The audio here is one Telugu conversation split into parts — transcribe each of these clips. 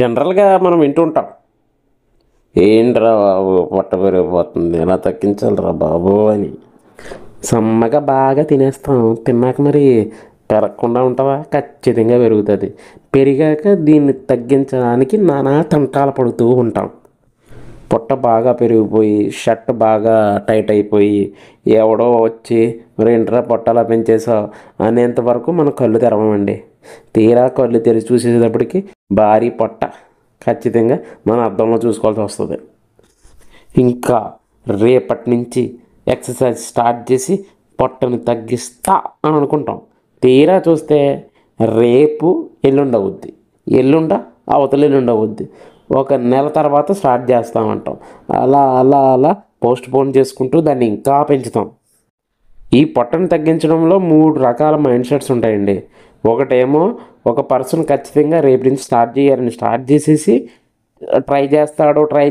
జనరల్గా మనం వింటూ ఉంటాం, ఏంట్రా బాబు పొట్ట పెరిగిపోతుంది, ఎలా తగ్గించాలిరా బాబు అని. సమ్మగా బాగా తినేస్తాం, తిన్నాక మరి పెరగకుండా ఉంటావా? ఖచ్చితంగా పెరుగుతుంది. పెరిగాక దీన్ని తగ్గించడానికి నానా తంటాలు పడుతూ ఉంటాం. పొట్ట బాగా పెరిగిపోయి షర్ట్ బాగా టైట్ అయిపోయి ఎవడో వచ్చి రెంట్రా పొట్టలా పెంచేసావు అనేంత వరకు మనం కళ్ళు తెరవమండి. తీరా కళ్ళు తెరిచి చూసేటప్పటికి భారీ పొట్ట ఖచ్చితంగా మన అద్దంలో చూసుకోవాల్సి వస్తుంది. ఇంకా రేపటి నుంచి ఎక్సర్సైజ్ స్టార్ట్ చేసి పొట్టను తగ్గిస్తా అని అనుకుంటాం. తీరా చూస్తే రేపు ఎల్లుండి అవుద్ది, ఎల్లుండ అవతల ఎల్లుండి అవుద్ది, ఒక నెల తర్వాత స్టార్ట్ చేస్తామంటాం. అలా అలా అలా పోస్ట్ పోన్ చేసుకుంటూ దాన్ని ఇంకా పెంచుతాం. ఈ పొట్టను తగ్గించడంలో 3 రకాల మైండ్ సెట్స్ ఉంటాయండి. ఒకటేమో ఒక పర్సన్ ఖచ్చితంగా రేపు నుంచి స్టార్ట్ చేయాలని స్టార్ట్ చేసేసి ట్రై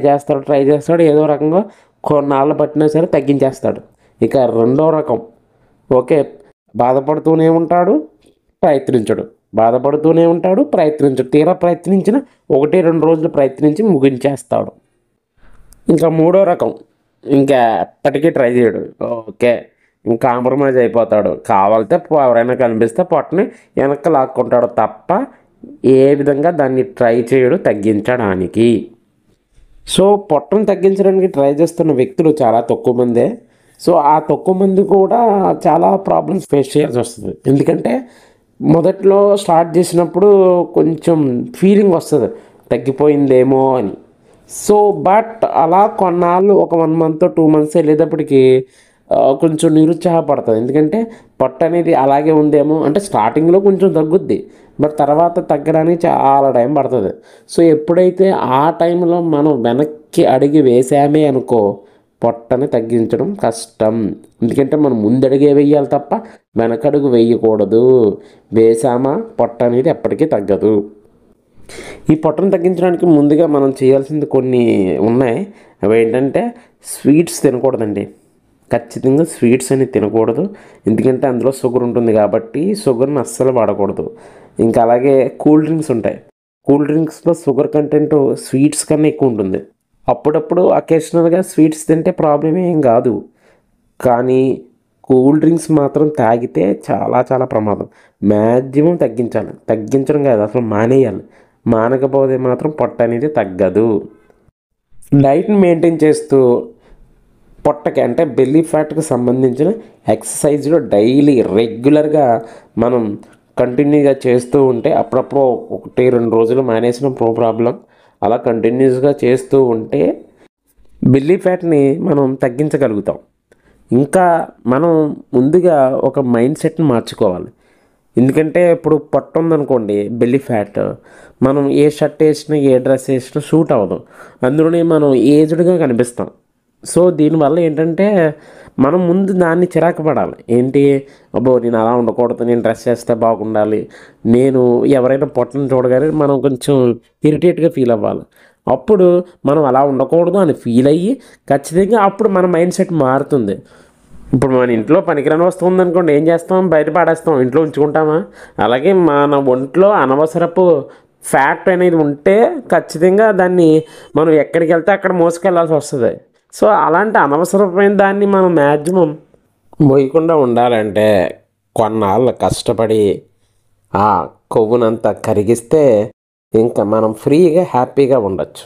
చేస్తాడు, ఏదో రకంగా కొన్నాళ్ళు పట్టినా సరే తగ్గించేస్తాడు. ఇక రెండో రకం, ఓకే, బాధపడుతూనే ఉంటాడు, ప్రయత్నించడు, తీరా ప్రయత్నించిన 1-2 రోజులు ప్రయత్నించి ముగించేస్తాడు. ఇంకా మూడో రకం, ఇంకా ఎప్పటికీ ట్రై చేయడు, ఓకే, ఇంకా కాంప్రమైజ్ అయిపోతాడు. కావాలితే ఎవరైనా కనిపిస్తే పొట్టని వెనక్కి లాక్కుంటాడు తప్ప ఏ విధంగా దాన్ని ట్రై చేయడు తగ్గించడానికి. సో పొట్టను తగ్గించడానికి ట్రై చేస్తున్న వ్యక్తులు చాలా తక్కువ మందే. సో ఆ తక్కువ మంది కూడా చాలా ప్రాబ్లమ్స్ ఫేస్ చేయాల్సి వస్తుంది. ఎందుకంటే మొదట్లో స్టార్ట్ చేసినప్పుడు కొంచెం ఫీలింగ్ వస్తుంది తగ్గిపోయిందేమో అని. సో బట్ అలా కొన్నాళ్ళు ఒక 1 మంత్ 2 మంత్స్ వెళ్ళేటప్పటికి కొంచెం నిరుత్సాహపడుతుంది. ఎందుకంటే పొట్ట అనేది అలాగే ఉందేమో అంటే స్టార్టింగ్లో కొంచెం తగ్గుద్ది, బట్ తర్వాత తగ్గడానికి చాలా టైం పడుతుంది. సో ఎప్పుడైతే ఆ టైంలో మనం వెనక్కి అడిగి వేసామే అనుకో, పొట్టని తగ్గించడం కష్టం. ఎందుకంటే మనం ముందడుగే వేయాలి తప్ప వెనకడుగు వేయకూడదు. వేసామా పొట్ట అనేది ఎప్పటికీ తగ్గదు. ఈ పొట్టను తగ్గించడానికి ముందుగా మనం చేయాల్సింది కొన్ని ఉన్నాయి. అవి ఏంటంటే స్వీట్స్ తినకూడదండి. ఖచ్చితంగా స్వీట్స్ అని తినకూడదు. ఎందుకంటే అందులో షుగర్ ఉంటుంది కాబట్టి షుగర్ని అస్సలు వాడకూడదు. ఇంకా అలాగే కూల్ డ్రింక్స్ ఉంటాయి. కూల్ డ్రింక్స్లో షుగర్ కంటెంట్ స్వీట్స్ కన్నా ఎక్కువ ఉంటుంది. అప్పుడప్పుడు అకేషనల్గా స్వీట్స్ తింటే ప్రాబ్లం ఏం కాదు, కానీ కూల్ డ్రింక్స్ మాత్రం తాగితే చాలా చాలా ప్రమాదం. మ్యాక్సిమం తగ్గించాలి, తగ్గించడం కాదు అసలు మానేయాలి. మానకపోతే మాత్రం పొట్ట అనేది తగ్గదు. డైట్ని మెయింటైన్ చేస్తూ పొట్టకి అంటే బెల్లీ ఫ్యాట్కి సంబంధించిన ఎక్సర్సైజ్లో డైలీ రెగ్యులర్గా మనం కంటిన్యూగా చేస్తూ ఉంటే, అప్పుడప్పుడు 1-2 రోజులు మానేసిన ప్రాబ్లం, అలా కంటిన్యూస్గా చేస్తూ ఉంటే బెల్లీ ఫ్యాట్ని మనం తగ్గించగలుగుతాం. ఇంకా మనం ముందుగా ఒక మైండ్ సెట్ని మార్చుకోవాలి. ఎందుకంటే ఇప్పుడు పొట్ట ఉందనుకోండి, బెల్లీ ఫ్యాట్, మనం ఏ షర్ట్ వేసినా ఏ డ్రెస్ వేసినా షూట్ అవ్వదు. అందులోనే మనం ఏజ్డ్గా కనిపిస్తాం. సో దీనివల్ల ఏంటంటే మనం ముందు దాన్ని చిరాకు పడాలి. ఏంటి, అబ్బో నేను అలా ఉండకూడదు, నేను డ్రెస్ చేస్తే బాగుండాలి, నేను ఎవరైనా పొట్టను చూడగానే మనం కొంచెం ఇరిటేట్గా ఫీల్ అవ్వాలి. అప్పుడు మనం అలా ఉండకూడదు అని ఫీల్ అయ్యి ఖచ్చితంగా అప్పుడు మన మైండ్ సెట్ మారుతుంది. ఇప్పుడు మన ఇంట్లో పనికిరాని వస్తువు ఉందనుకోండి, ఏం చేస్తాం, బయట పాడేస్తాం, ఇంట్లో ఉంచుకుంటామా? అలాగే మన ఒంట్లో అనవసరపు ఫ్యాట్ అనేది ఉంటే ఖచ్చితంగా దాన్ని మనం ఎక్కడికి వెళ్తే అక్కడ మోసుకెళ్ళాల్సి వస్తుంది. సో అలాంటి అనవసరమైన దాన్ని మనం మ్యాక్సిమం మోయకుండా ఉండాలంటే కొన్నాళ్ళు కష్టపడి ఆ కొవ్వునంతా కరిగిస్తే ఇంకా మనం ఫ్రీగా హ్యాపీగా ఉండొచ్చు.